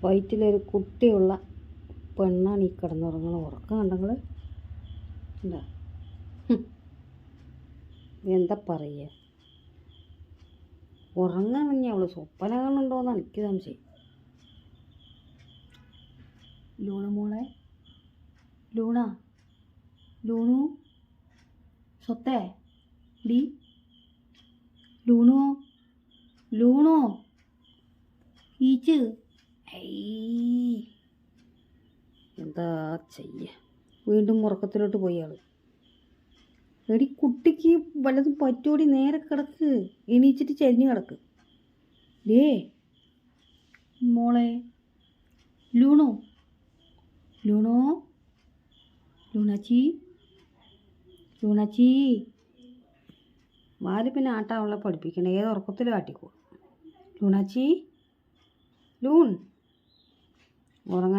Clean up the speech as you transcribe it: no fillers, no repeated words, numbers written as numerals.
വയറ്റിലൊരു കുട്ടിയുള്ള പെണ്ണാണ് ഈ കിടന്നുറങ്ങണ. ഉറക്കം കണ്ടെങ്കിൽ എന്താ എന്താ പറയുക, ഉറങ്ങാണെങ്കിൽ അവൾ സ്വപ്ന കാണുന്നുണ്ടോയെന്നാണ് എനിക്ക് സംശയം. ലൂണ മോളെ, ലൂണ, ലൂണു, സ്വത്തേ ഡി, ലൂണോ, ലൂണോ, ഈച്ച്. എന്താ ചെയ്യ, വീണ്ടും ഉറക്കത്തിലോട്ട് പോയി ആൾ. എടി കുട്ടിക്ക് വല്ലതും പറ്റോടി, നേരെ കിടക്ക്, എണീച്ചിട്ട് ചരിഞ്ഞ് കിടക്ക്. മോളെ ലൂണോ, ലൂണോ, ലൂണാച്ചി, ലൂണാച്ചി. വാല് പിന്നെ ആട്ടാവളെ പഠിപ്പിക്കണേ, ഏത് ഉറക്കത്തിൽ കാട്ടിക്കോ. ലൂണാച്ചി, ലൂൺ ഉറങ്ങാൻ